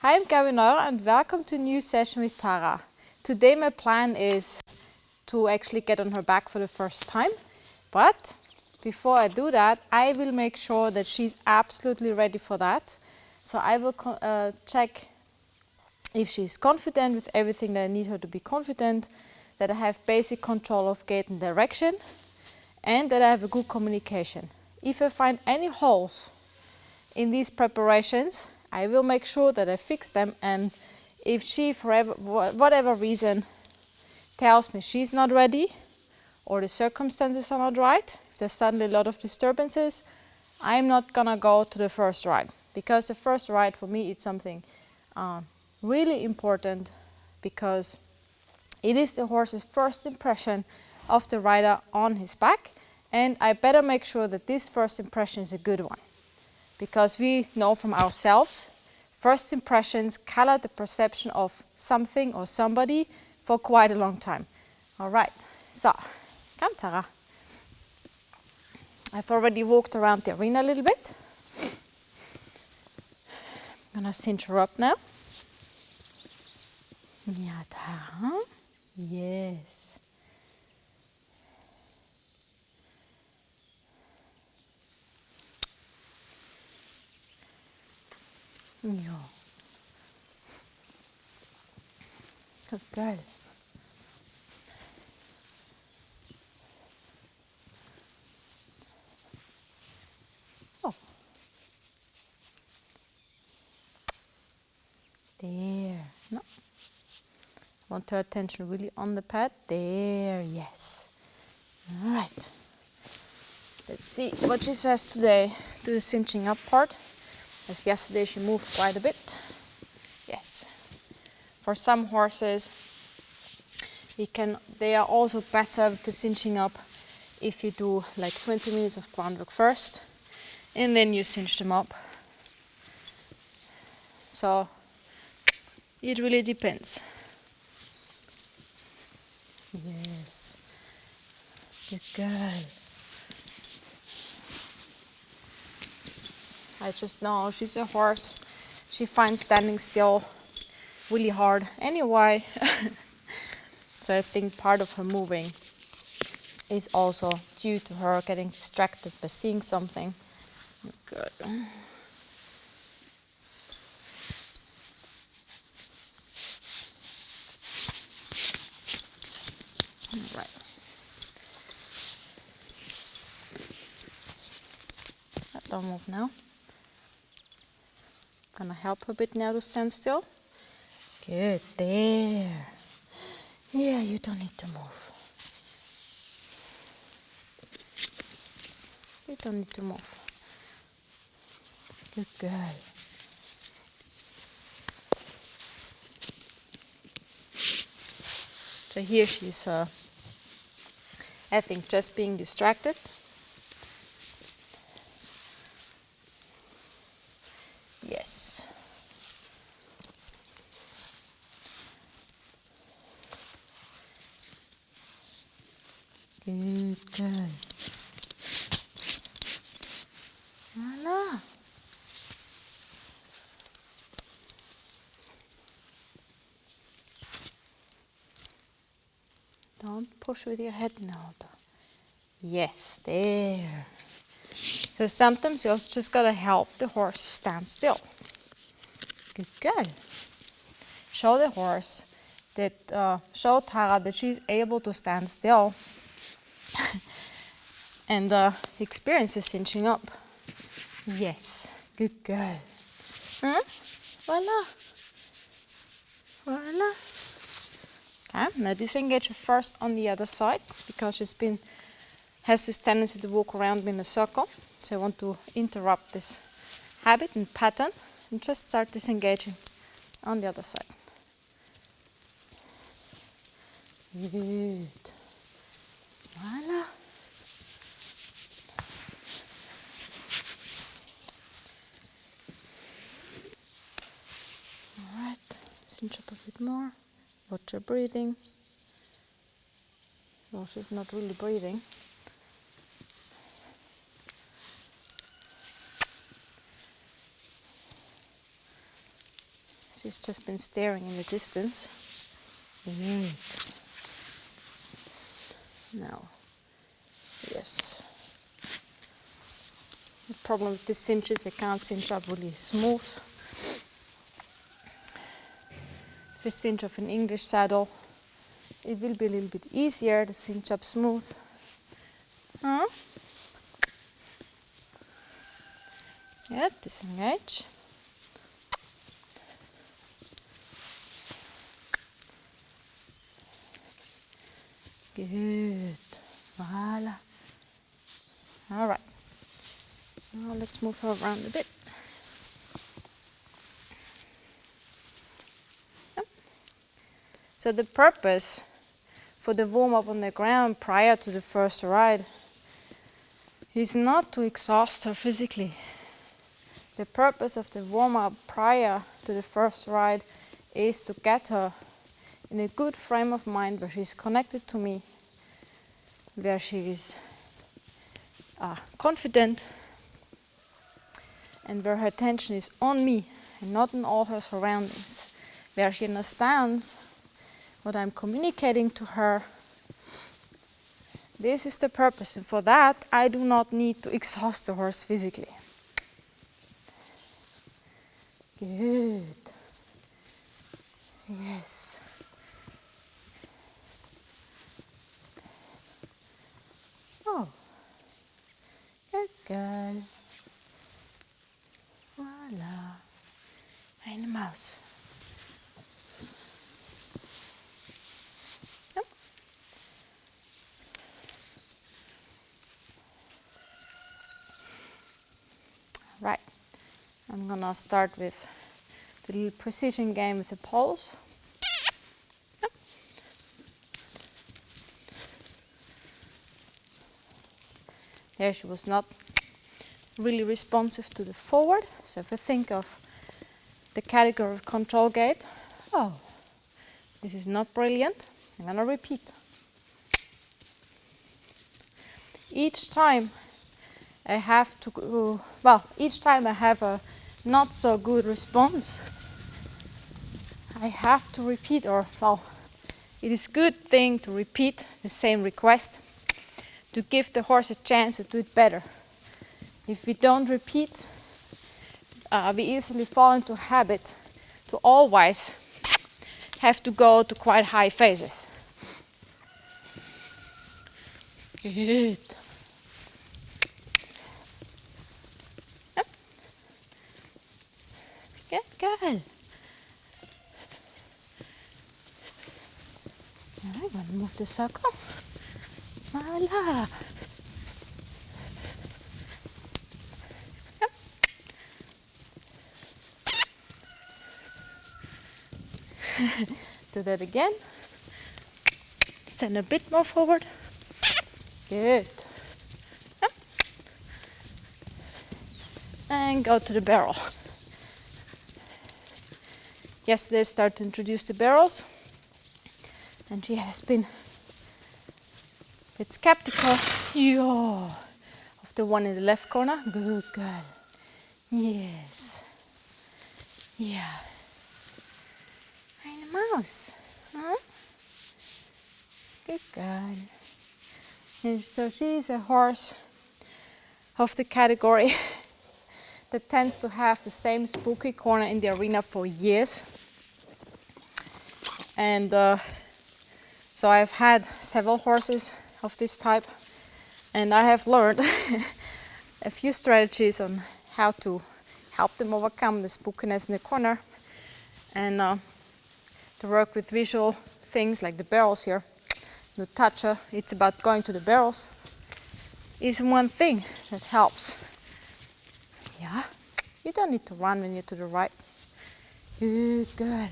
Hi, I'm Gavin and welcome to a new session with Tara. Today my plan is to actually get on her back for the first time. But before I do that, I will make sure that she's absolutely ready for that. So I will check if she's confident with everything that I need her to be confident, that I have basic control of gait and direction, and that I have a good communication. If I find any holes in these preparations, I will make sure that I fix them, and if she, for whatever reason, tells me she's not ready or the circumstances are not right, if there's suddenly a lot of disturbances, I'm not gonna go to the first ride, because the first ride for me is something really important, because it is the horse's first impression of the rider on his back, and I better make sure that this first impression is a good one. Because we know from ourselves, first impressions color the perception of something or somebody for quite a long time. All right, so come Tara. I've already walked around the arena a little bit. I'm gonna cinch her up now. Ja, Tara. Yes. Ja. Good girl. Oh. There. No. Want her attention really on the pad. There, yes. All right. Let's see what she says today to the cinching up part. As yesterday she moved quite a bit. Yes. For some horses, they are also better with the cinching up if you do like 20 minutes of groundwork first and then you cinch them up. So it really depends. Yes. Good girl. I just know she's a horse. She finds standing still really hard anyway. So I think part of her moving is also due to her getting distracted by seeing something. Good. Right. Don't move now. Gonna help her a bit now to stand still. Good, there. Yeah, you don't need to move. You don't need to move. Good girl. So here she's, I think, just being distracted. Yes. Good girl. Voila. Don't push with your head now. Yes, there. So sometimes you also just gotta help the horse stand still. Good girl. Show the horse that, show Tara that she's able to stand still and experience the cinching up. Yes, good girl. Huh? Voila. Voila. Okay, now disengage her first on the other side, because she's has this tendency to walk around me in a circle. So I want to interrupt this habit and pattern and just start disengaging on the other side. Good. Voila. Alright, cinch up a bit more. Watch her breathing. No, she's not really breathing. She's just been staring in the distance. Good. Now, yes. The problem with the cinch is I can't cinch up really smooth. If I cinch off an English saddle, it will be a little bit easier to cinch up smooth. Huh? Yeah, disengage. Good. Voila. All right. Now let's move her around a bit. Yep. So the purpose for the warm-up on the ground prior to the first ride is not to exhaust her physically. The purpose of the warm-up prior to the first ride is to get her in a good frame of mind where she's connected to me, where she is confident, and where her attention is on me and not on all her surroundings, where she understands what I'm communicating to her. This is the purpose, and for that I do not need to exhaust the horse physically. Good. Yes. Oh, good girl. Voila. Eine Maus. Yep. Right. I'm gonna start with the little precision game with the poles. Yep. There she was not really responsive to the forward. So if I think of the category of control gait, oh, this is not brilliant. I'm gonna repeat. Each time I have to go, each time I have a not so good response, I have to repeat, it is a good thing to repeat the same request to give the horse a chance to do it better. If we don't repeat, we easily fall into a habit to always have to go to quite high phases. Good. Yep. Good girl. I'm going to move the circle. Voila. Yep. Do that again. Stand a bit more forward. Good. Yep. And go to the barrel. Yesterday I started to introduce the barrels, and she has been a bit skeptical of the one in the left corner. Good girl. Yes. Yeah. Eine Maus. Huh? Good girl. And so she's a horse of the category that tends to have the same spooky corner in the arena for years. And so I've had several horses of this type, and I have learned a few strategies on how to help them overcome the spookiness in the corner, and to work with visual things like the barrels here. No toucher, it's about going to the barrels, is one thing that helps. Yeah, you don't need to run when you're to the right. Good girl.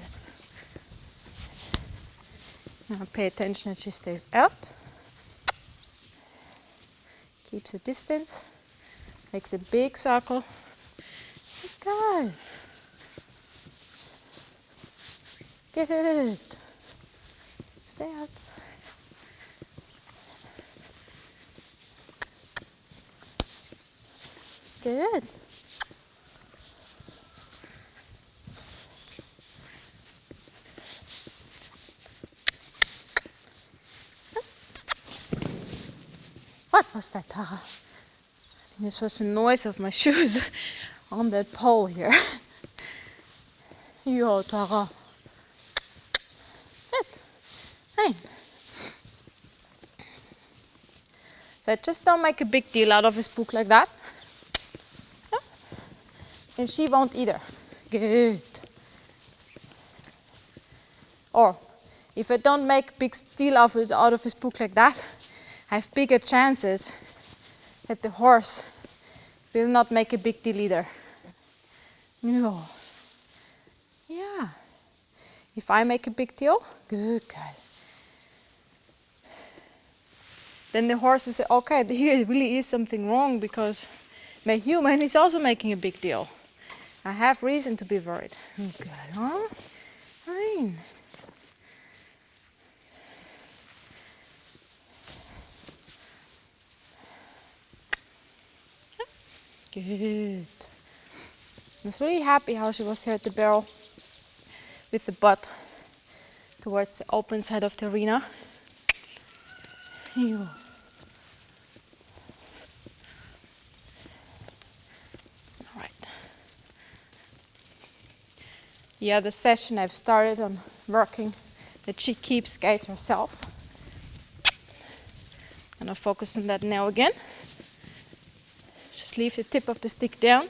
Now pay attention that she stays out. Keeps a distance. Makes a big circle. Good girl. Good. Stay out. Good. What's that, Tara? This was the noise of my shoes on that pole here. Yo, Tara. Good. Fine. So just don't make a big deal out of his book like that. Yeah. And she won't either. Good. Or if I don't make a big deal out of his book like that, I have bigger chances that the horse will not make a big deal either. No. Yeah. If I make a big deal, good girl. Then the horse will say, okay, here really is something wrong because my human is also making a big deal. I have reason to be worried. Good, huh? Fine. Good. I was really happy how she was here at the barrel with the butt towards the open side of the arena. All right. The other session I've started on working that she keeps gait herself. And I'll focus on that now again. Just leave the tip of the stick down.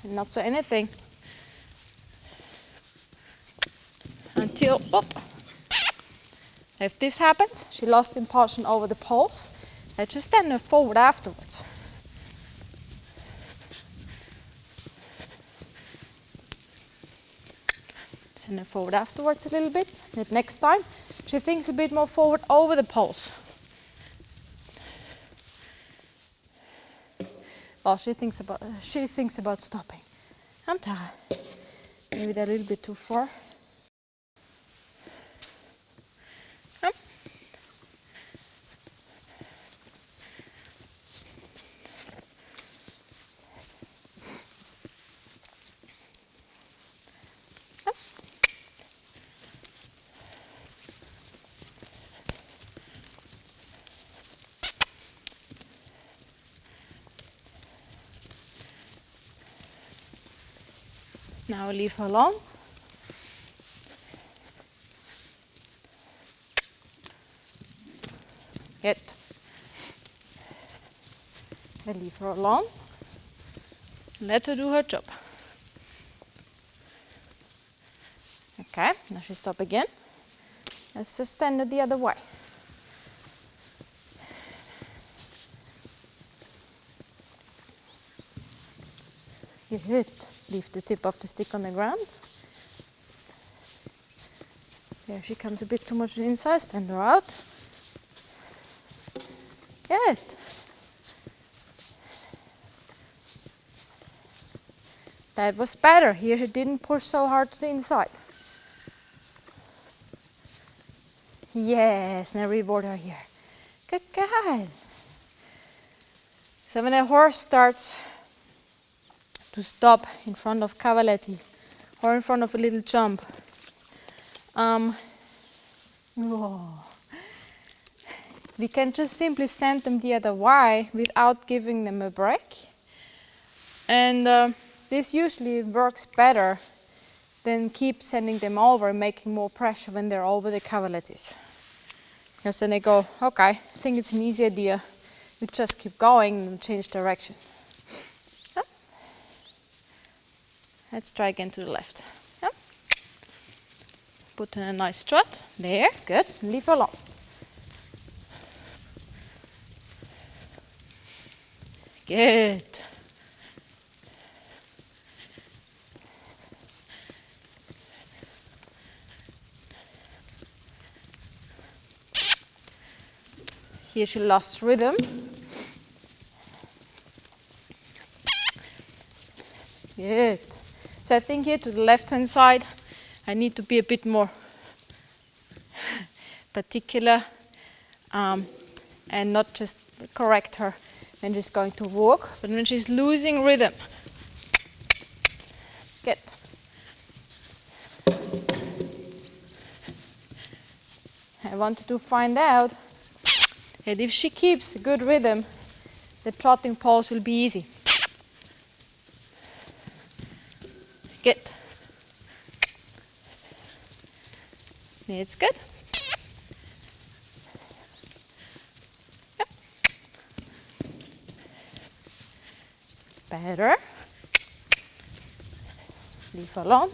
And not say anything. Until, if this happens, she lost impulsion over the poles, I just stand her forward afterwards. Send her forward afterwards a little bit. And next time, she thinks a bit more forward over the poles. Well, she thinks about stopping. I'm tired. Maybe they're a little bit too far. Now leave her alone. Good. I leave her alone. Let her do her job. Okay, now she stop again. Let's just stand it the other way. Good. Leave the tip of the stick on the ground. Here she comes a bit too much to the inside, stand her out. Good. That was better. Here she didn't push so hard to the inside. Yes, now reward her here. Good girl. So when a horse starts to stop in front of cavaletti or in front of a little jump, we can just simply send them the other way without giving them a break. And this usually works better than keep sending them over and making more pressure when they're over the cavalettis. Because then they go, okay, I think it's an easy idea. We just keep going and change direction. Let's try again to the left. Yep. Put in a nice trot. There, good. Leave her alone. Good. Here she lost rhythm. Good. So I think here to the left-hand side, I need to be a bit more particular and not just correct her when she's going to walk, but when she's losing rhythm. Good. I wanted to find out that if she keeps a good rhythm, the trotting pulse will be easy. Good. It's good. Yep. Better. Leave alone.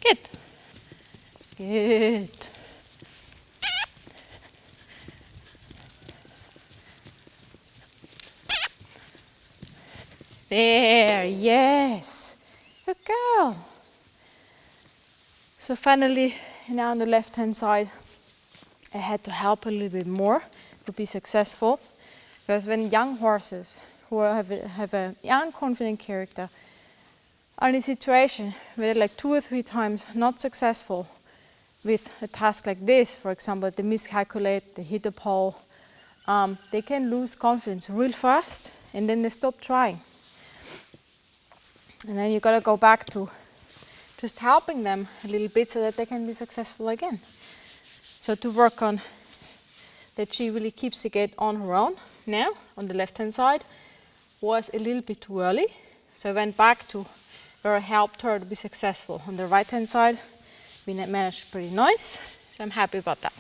Good. Good. There, yes. Good girl. So finally, now on the left-hand side, I had to help a little bit more to be successful. Because when young horses who have a young, confident character are in a situation where they're like 2 or 3 times not successful with a task like this, for example, they miscalculate, they hit a pole, they can lose confidence real fast and then they stop trying. And then you gotta go back to just helping them a little bit so that they can be successful again. So to work on that she really keeps the gait on her own now on the left hand side was a little bit too early. So I went back to where I helped her to be successful. On the right hand side, we managed pretty nice. So I'm happy about that.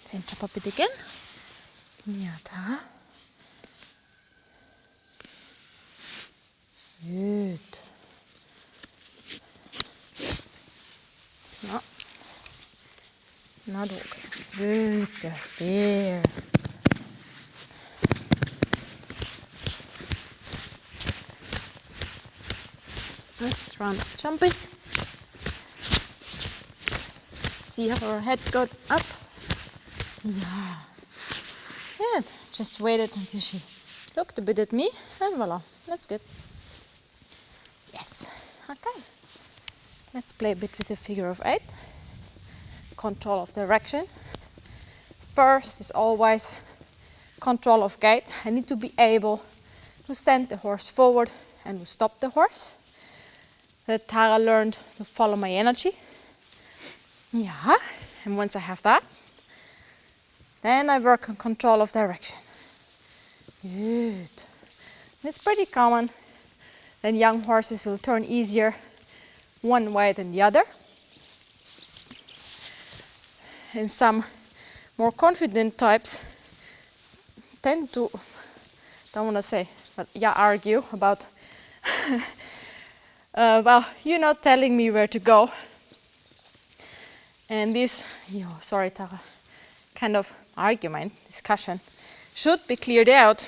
Cinch up a bit again. Ja, Tara. Good. No. Not okay. Good girl. There. Next round of jumping. See how her head got up? Yeah. Good. Just waited until she looked a bit at me and voila. That's good. Yes. Okay. Let's play a bit with the figure of 8. Control of direction. First is always control of gait. I need to be able to send the horse forward and to stop the horse. That Tara learned to follow my energy. Yeah, and once I have that, then I work on control of direction. Good. And it's pretty common that young horses will turn easier one way than the other. And some more confident types tend to, don't want to say, but yeah, argue about, well, you're not telling me where to go. And this, sorry Tara, kind of argument, discussion, should be cleared out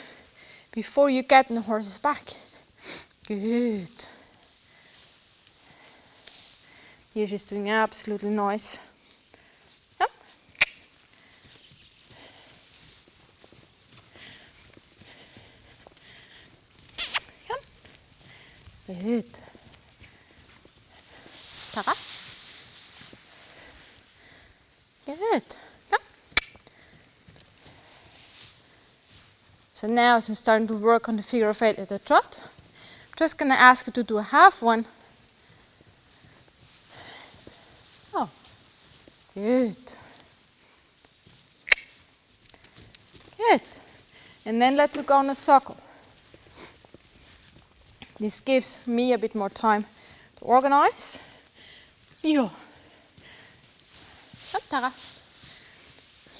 before you get on the horse's back. Good. Here she's doing absolutely nice. Yep. Yep. Good. Tara. Good. Yep. So now as I'm starting to work on the figure of 8 at the trot, I'm just going to ask you to do a half one. Oh, good. Good. And then let me go on a circle. This gives me a bit more time to organize. Yo. Up, Tara.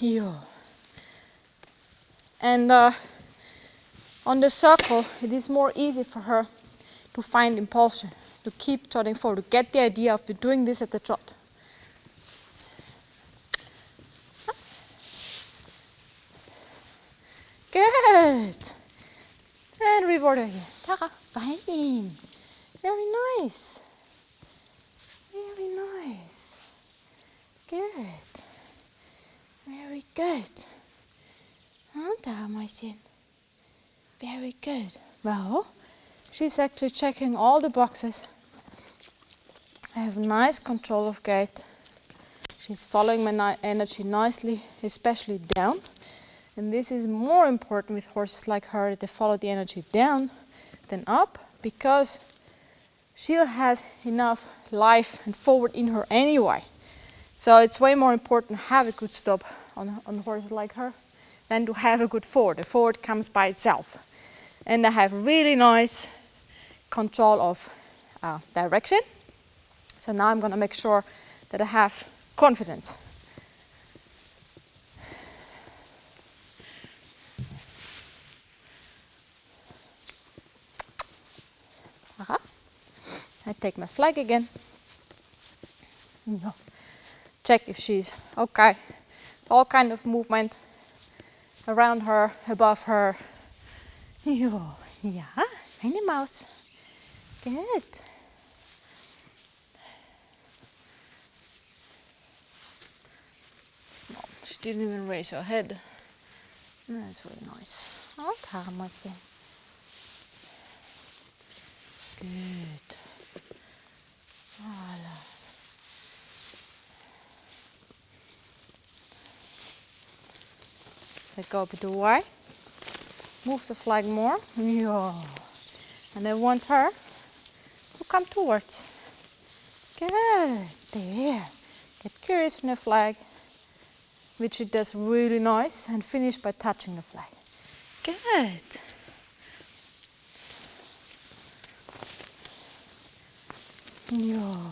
Yo. And on the circle, it is more easy for her to find impulsion, to keep trotting forward, to get the idea of doing this at the trot. Good. And reward again. Tara, fine. Very nice. Very nice. Good. Very good. Tara, Mäuschen. Very good. Well, she's actually checking all the boxes. I have nice control of gait. She's following my energy nicely, especially down. And this is more important with horses like her, that they follow the energy down than up. because she has enough life and forward in her anyway. So it's way more important to have a good stop on horses like her than to have a good forward. The forward comes by itself. And I have really nice control of direction. So now I'm going to make sure that I have confidence. I take my flag again. Check if she's okay. All kind of movement around her, above her. Yeah, Minnie Mouse. Good. No, she didn't even raise her head. That's really nice. Oh, Tarmasi. Good. Voilà. Let go a bit away. Move the flag more. Yeah. And I want her to come towards. Good. There. Get curious in the flag, which she does really nice, and finish by touching the flag. Good. Yeah.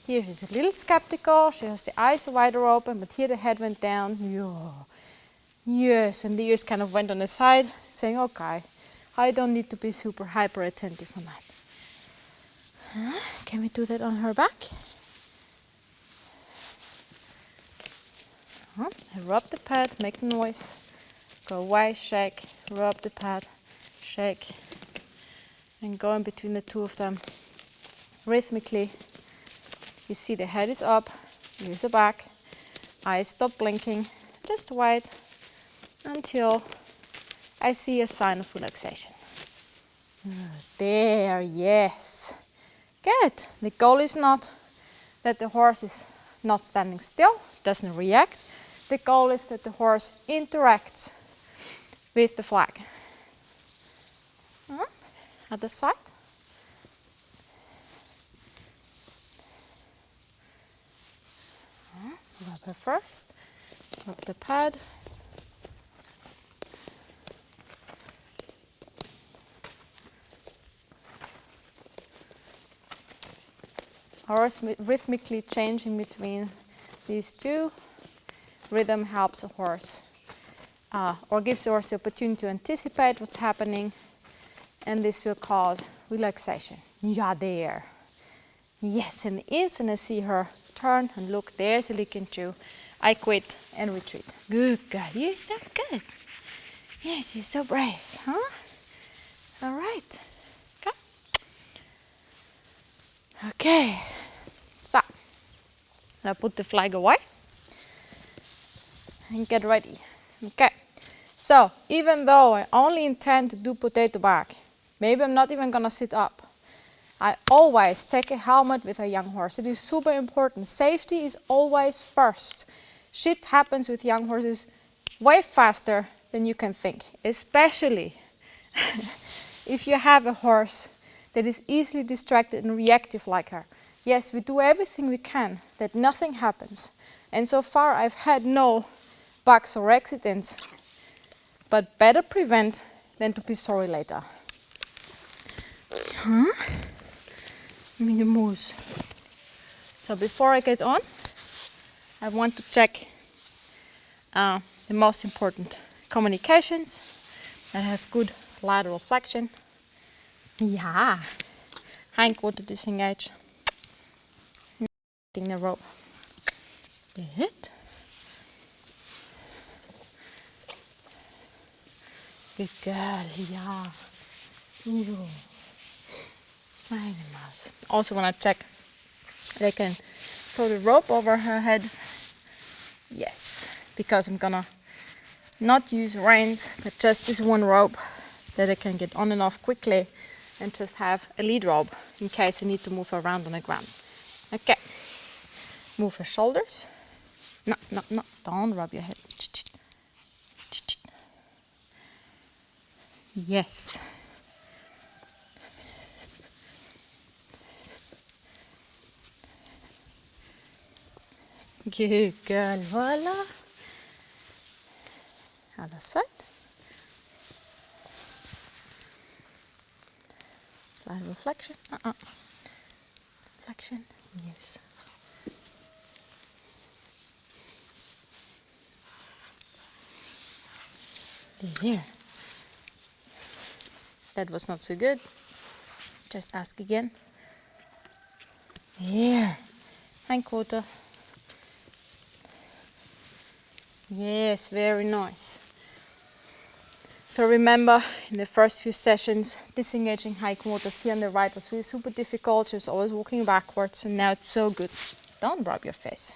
Here she's a little skeptical, she has the eyes wider open, but here the head went down. Yeah. Yes, and the ears kind of went on the side, saying, okay, I don't need to be super hyper attentive on that. Can we do that on her back? I rub the pad, make the noise, go away, shake, rub the pad, shake, and go in between the two of them rhythmically. You see the head is up, ears are back, eyes stop blinking, just wait until I see a sign of relaxation. There, yes. Good. The goal is not that the horse is not standing still, doesn't react. The goal is that the horse interacts with the flag. Other side. Rub her first, rub the pad. Horse rhythmically changing between these two. Rhythm helps a horse or gives the horse the opportunity to anticipate what's happening, and this will cause relaxation. Yeah, there. Yes, and the instant I see her turn and look, there's a lick and chew, I quit and retreat. Good girl, you're so good. Yes, you're so brave, huh? All right, come. Okay, so now put the flag away and get ready. Okay, so even though I only intend to do potato back, maybe I'm not even gonna sit up. I always take a helmet with a young horse. It is super important. Safety is always first. Shit happens with young horses way faster than you can think, especially if you have a horse that is easily distracted and reactive like her. Yes, we do everything we can that nothing happens. And so far I've had no bugs or accidents, but better prevent than to be sorry later. Mini moose. So before I get on, I want to check the most important communications that have good lateral flexion. Yeah, hindquarter disengage. The rope. Good. Good girl, yeah. Minnie Mouse. Also want to check that I can throw the rope over her head. Yes, because I'm gonna not use reins, but just this one rope that I can get on and off quickly and just have a lead rope in case I need to move her around on the ground. Okay, move her shoulders. No, don't rub your head. Yes. Good girl, voila. Other side. Slight reflection. Reflection. Yes. Here. That was not so good. Just ask again. Here. Hind quarter. Yes, very nice. If I remember in the first few sessions, disengaging hind quarters here on the right was really super difficult. She was always walking backwards, and now it's so good. Don't rub your face.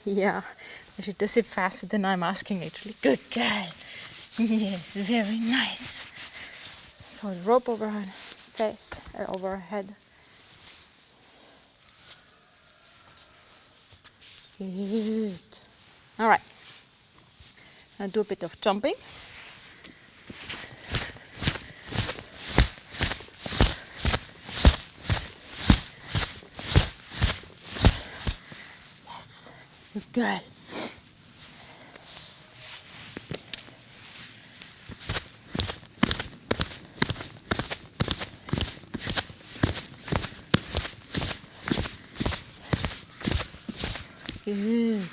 Yeah, she does it faster than I'm asking actually. Good girl. Yes, very nice. Throw the rope over her face, over her head. Good. All right. Now do a bit of jumping. Yes. Good girl. Good.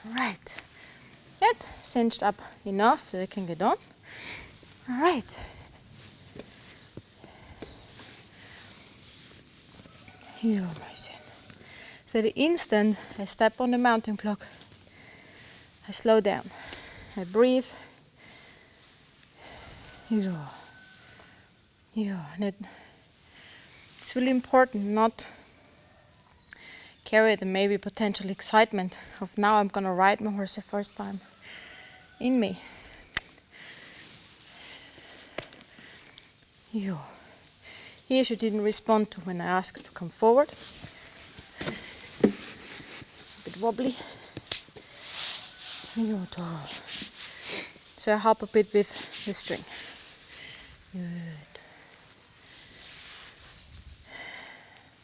Right. Good. Cinched up enough so they can get on. All right. You're my son. So the instant I step on the mounting block, I slow down. I breathe. Yeah. And it's really important not carry the maybe potential excitement of now I'm gonna ride my horse the first time in me. Yeah. Here she didn't respond to when I asked her to come forward. A bit wobbly. So I help a bit with the string. Good.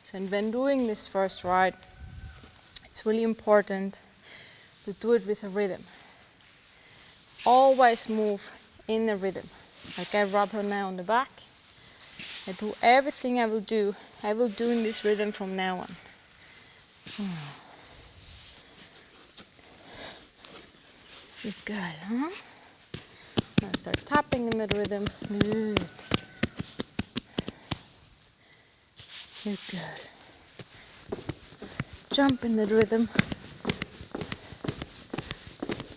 So when doing this first ride, it's really important to do it with a rhythm. Always move in a rhythm. Like I rub her now on the back. I do everything I will do in this rhythm from now on. Good girl, huh? Now start tapping in the rhythm. Good. Good girl. Jump in the rhythm.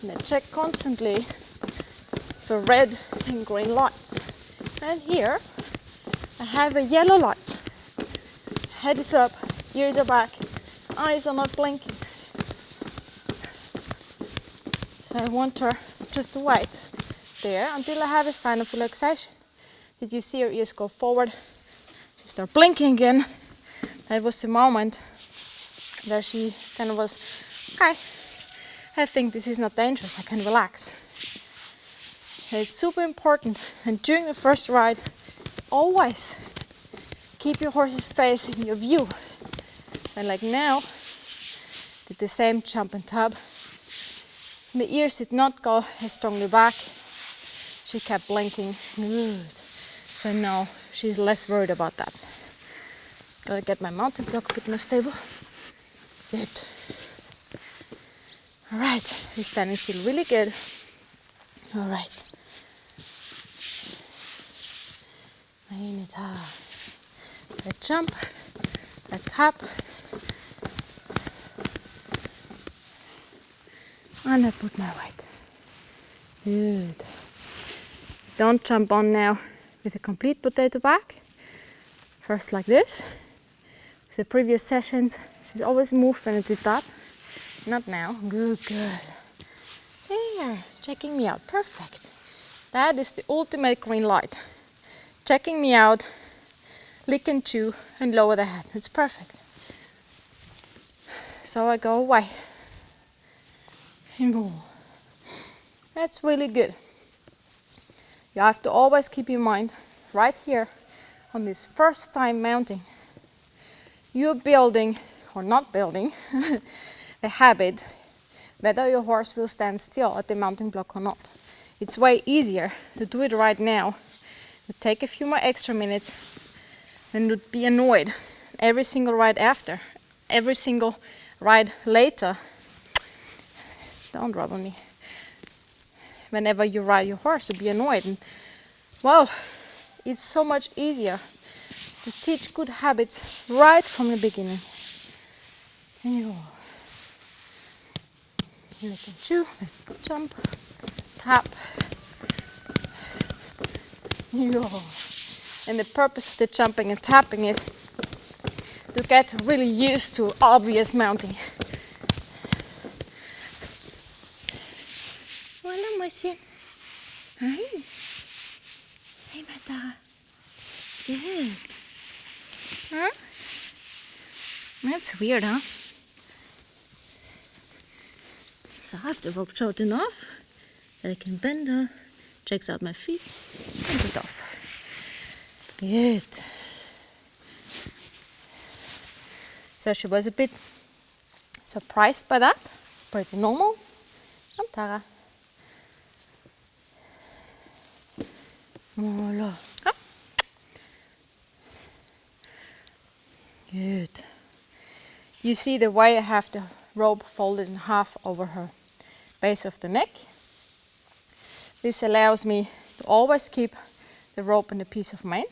And I check constantly for red and green lights. And here I have a yellow light. Head is up, ears are back, eyes are not blinking. So I want her just to wait there until I have a sign of relaxation. Did you see her ears go forward? She start blinking again. That was the moment that she kind of was, okay, I think this is not dangerous, I can relax. And it's super important, and during the first ride, always keep your horse's face in your view. So like now, did the same jump and tap. The ears did not go as strongly back. She kept blinking. Good. So now she's less worried about that. Gotta get my mounting block a bit more stable. Good. Alright, we're standing still really good. Alright. I jump, I tap, and I put my weight. Good. Don't jump on now with a complete potato back. First like this. With the previous sessions, she's always moved when I did that. Not now. Good girl. There, checking me out. Perfect. That is the ultimate green light. Checking me out, lick and chew, and lower the head. It's perfect. So I go away. That's really good. You have to always keep in mind, right here, on this first time mounting, you're building, or not building, a habit, whether your horse will stand still at the mounting block or not. It's way easier to do it right now, to take a few more extra minutes, than to be annoyed every single ride after, every single ride later. Don't rub on me. Whenever you ride your horse, to be annoyed. And, well, it's so much easier to teach good habits right from the beginning. You can chew, jump, tap. And the purpose of the jumping and tapping is to get really used to obvious mounting. Hola, Moisien. Hi. Hey, Mata. Good. Huh? That's weird, huh? So I have the rope short enough that I can bend her, checks out my feet, and get off. Good. So she was a bit surprised by that. Pretty normal. Come, Tara. Voila. Come. Good. You see the way I have the rope folded in half over her base of the neck. This allows me to always keep the rope in a piece of mane.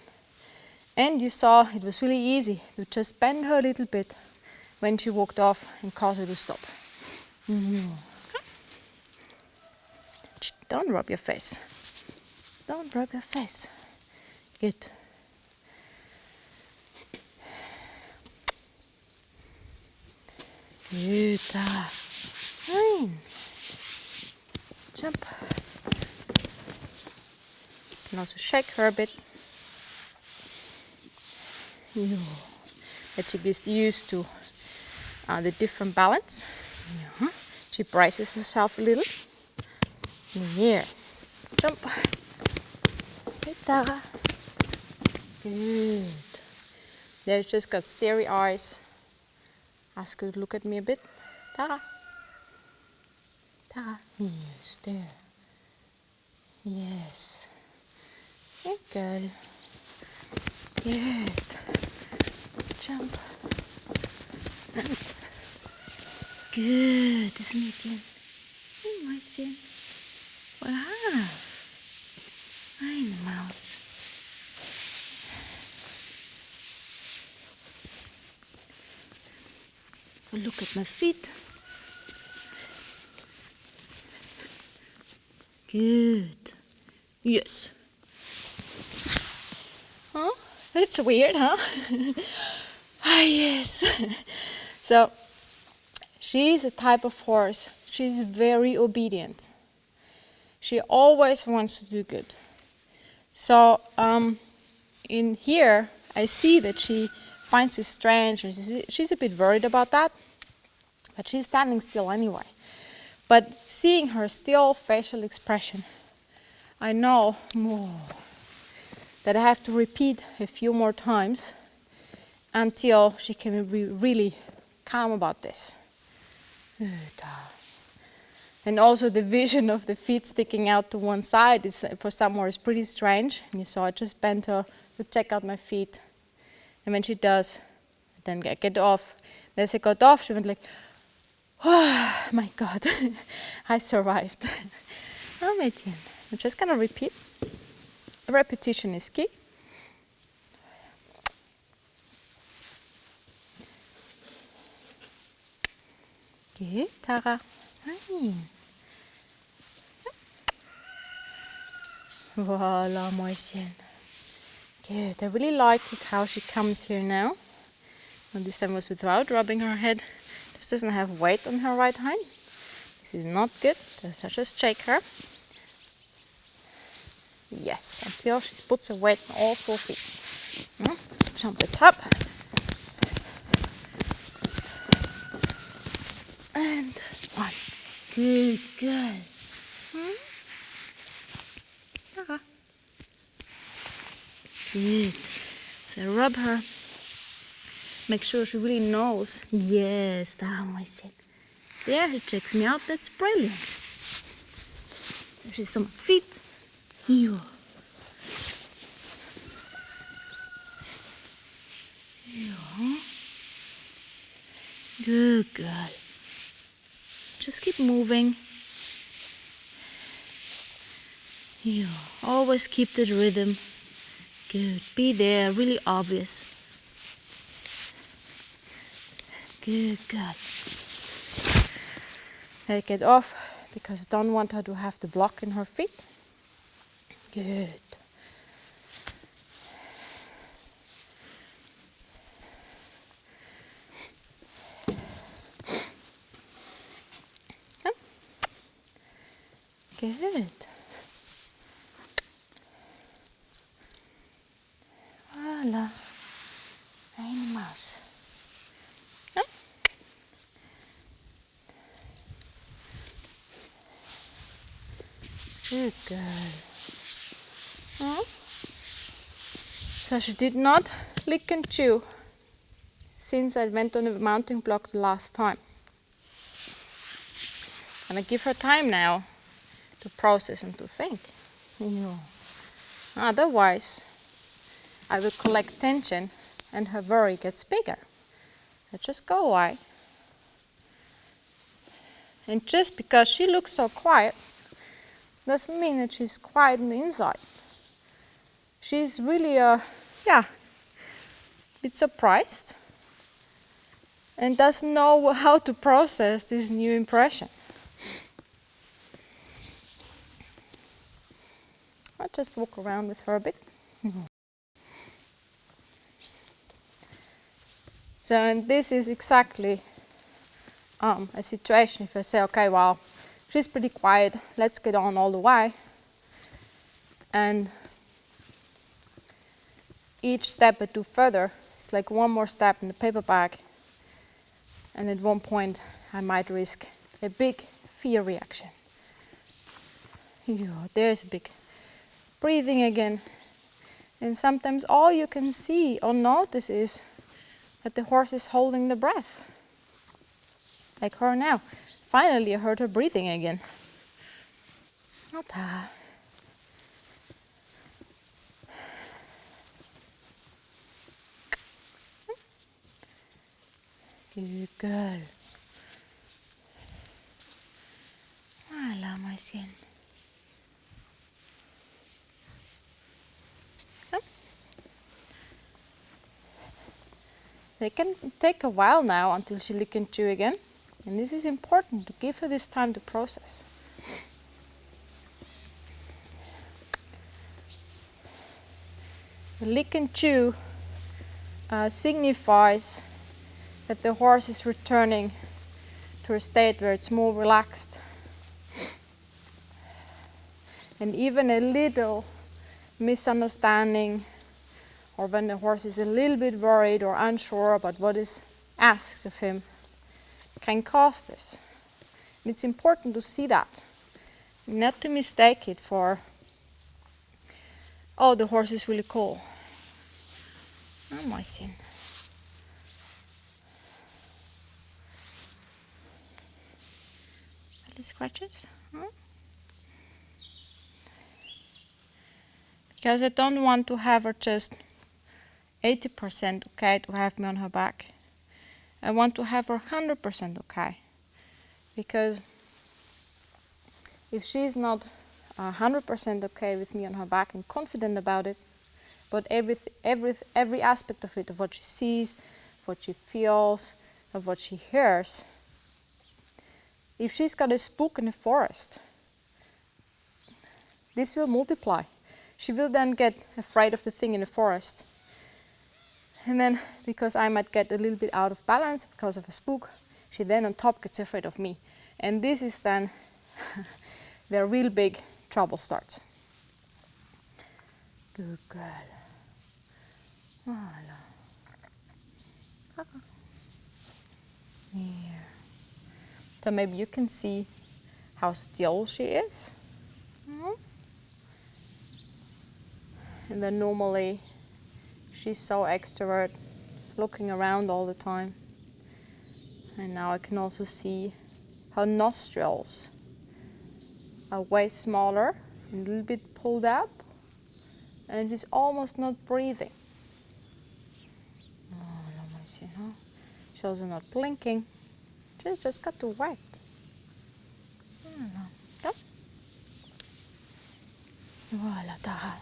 And you saw it was really easy to just bend her a little bit when she walked off and cause her to stop. Don't rub your face. Don't rub your face. Good. Good. Fine. Jump. You can also shake her a bit. That she gets used to the different balance. She braces herself a little. Here. Jump. Hey, Tara. Good. There, just got starry eyes. Ask her to look at me a bit. Tara. Tara. Yes, there. Yes. Good girl. Good. Jump. Good, Desensitization. Oh, my son. Wow. Eine Maus. Look at my feet. Good. Yes. Huh? It's weird, huh? Ah, yes. So, she's a type of horse. She's very obedient. She always wants to do good. So, in here, I see that she finds it strange, and she's a bit worried about that. But she's standing still anyway. But seeing her still facial expression, I know that I have to repeat a few more times until she can be really calm about this. And also the vision of the feet sticking out to one side is, for some horses, pretty strange. And you saw I just bent her to check out my feet. And when she does, then get off. And as I got off, she went like, oh my God, I survived. Oh, Etienne. I'm just gonna repeat. Repetition is key. Good, Tara. Fine. Voila, Moisien. Good. I really like it how she comes here now. And this time was without rubbing her head. This doesn't have weight on her right hind. This is not good. Just shake her. Yes, until she puts her weight on all 4 feet. Jump it up. And 1. Good girl. Good. So rub her. Make sure she really knows. Yes, that was it. There, he checks me out. That's brilliant. She's on my feet. Yeah. Yeah. Good girl. Just keep moving. Yeah. Always keep the rhythm. Good. Be there. Really obvious. Good girl. Take it off because I don't want her to have the block in her feet. Good. Good. Voila. Een mouse. Huh? Good girl. Huh? So she did not lick and chew since I went on the mounting block the last time. And I give her time now to process and to think. Yeah. Otherwise, I will collect tension and her worry gets bigger. So just go away. And just because she looks so quiet, doesn't mean that she's quiet on the inside. She's really a bit surprised and doesn't know how to process this new impression. I'll just walk around with her a bit. So, and this is exactly a situation if I say, okay, well, she's pretty quiet, let's get on all the way. And each step I do further is like one more step in the paper bag. And at one point I might risk a big fear reaction. Yeah, there's a big breathing again. And sometimes all you can see or notice is that the horse is holding the breath. Like her now. Finally I heard her breathing again. Not that. Good girl. Voilà, my son. It can take a while now until she lick and chew again. And this is important to give her this time to process. The lick and chew signifies that the horse is returning to a state where it's more relaxed. And even a little misunderstanding, or when the horse is a little bit worried or unsure about what is asked of him, can cause this. And it's important to see that, not to mistake it for, oh, the horse is really cool. Oh, my son. Little scratches. Because I don't want to have her just 80% okay to have me on her back. I want to have her 100% okay. Because if she's not 100% okay with me on her back and confident about it, but every aspect of it, of what she sees, what she feels, of what she hears, if she's got a spook in the forest, this will multiply. She will then get afraid of the thing in the forest. And then, because I might get a little bit out of balance because of a spook, she then on top gets afraid of me. And this is then where real big trouble starts. Good girl. Voilà. Here. So maybe you can see how still she is. And then normally she's so extrovert, looking around all the time. And now I can also see her nostrils are way smaller and a little bit pulled up, and she's almost not breathing. Oh, no, I see, huh? She's also not blinking. She just got to wait. I don't know. Go. Voilà, Tara.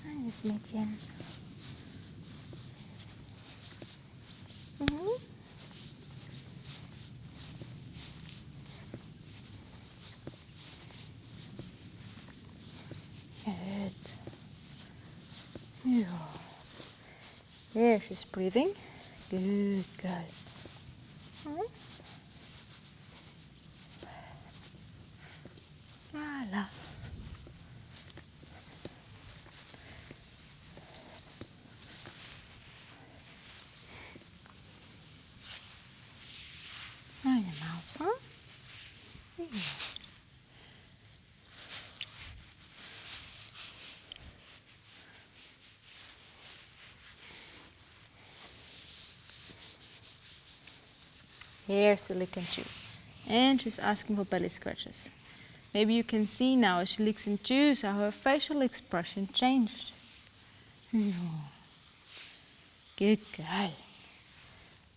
Alles Mädchen. Good. Yeah. There, she's breathing. Good girl. Voilà. Eine Maus, huh? Yeah. Here's the lick and chew. And she's asking for belly scratches. Maybe you can see now as she licks and chews how her facial expression changed. Yeah. Good girl.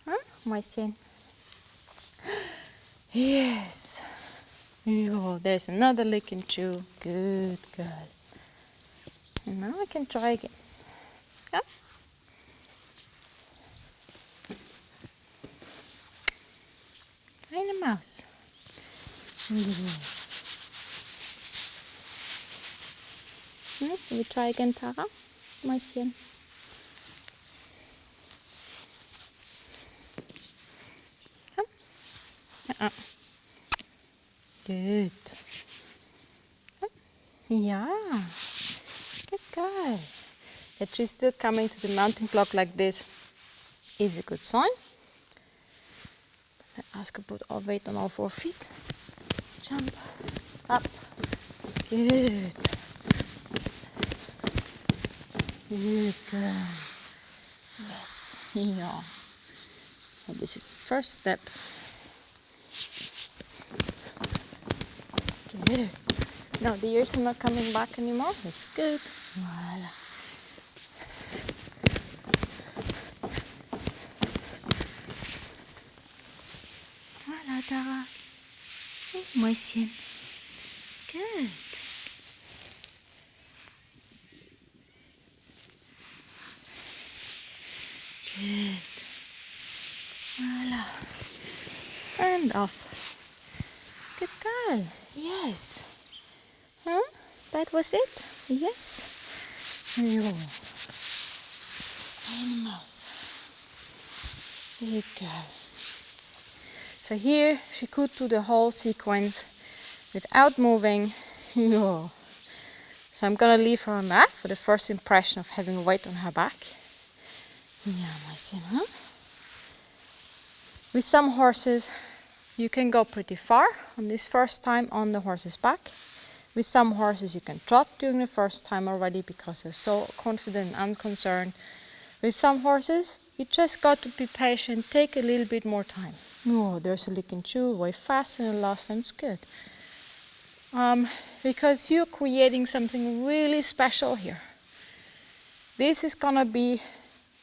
Huh, my son? Yes. Yeah, there's another lick and chew. Good girl. And now I can try again. Yeah. Eine Maus. We try again, Tara? Mäuschen. Good. Yeah. Good girl. That she's still coming to the mounting block like this is a good sign. I ask her to put our weight on all 4 feet. Jump. Up. Good. Good girl. Yes. Yeah. So this is the first step. Good. No, the ears are not coming back anymore. That's good. Voila. Voila, Tara. Mäuschen. Good. Good. Voila. And off. Good girl. Yes. Huh? That was it? Yes. Jo. Eine Maus. Good girl. So here she could do the whole sequence without moving. Jo. So I'm gonna leave her on that for the first impression of having a weight on her back. Yeah, Mäuschen, huh? With some horses, you can go pretty far on this first time on the horse's back. With some horses, you can trot during the first time already because they're so confident and unconcerned. With some horses, you just got to be patient, take a little bit more time. Oh, there's a lick and chew, way fast, and the last time it's good. Because you're creating something really special here. This is gonna be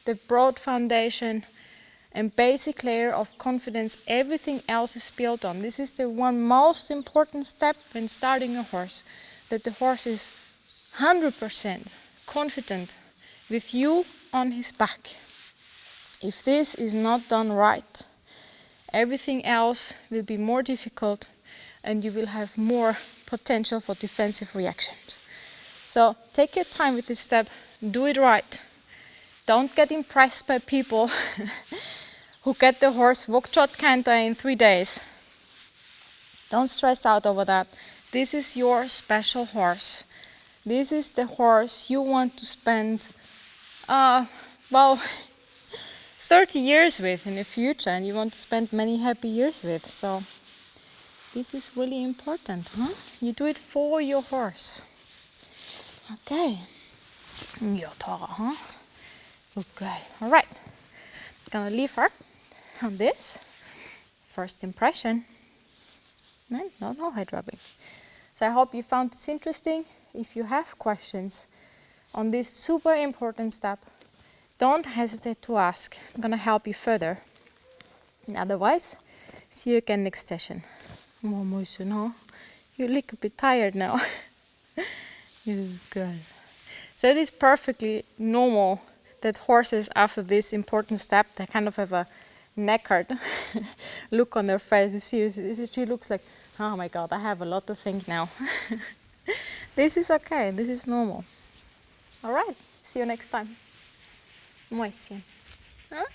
the broad foundation and basic layer of confidence everything else is built on. This is the one most important step when starting a horse, that the horse is 100% confident with you on his back. If this is not done right, everything else will be more difficult and you will have more potential for defensive reactions. So take your time with this step, do it right. Don't get impressed by people who get the horse walk, trot, canter in 3 days. Don't stress out over that. This is your special horse. This is the horse you want to spend, 30 years with in the future, and you want to spend many happy years with. So this is really important, huh? You do it for your horse. Okay. Your Tara, huh? Okay. All right. Gonna leave her on this. First impression. No head rubbing. So I hope you found this interesting. If you have questions on this super important step, don't hesitate to ask. I'm gonna help you further. And otherwise, see you again next session. Oh, Moisun, huh? You look a bit tired now. You girl. So it is perfectly normal that horses, after this important step, they kind of have a knackered look on their face. You see, she looks like, oh my God, I have a lot to think now. This is okay. This is normal. All right. See you next time. Moisun. Huh?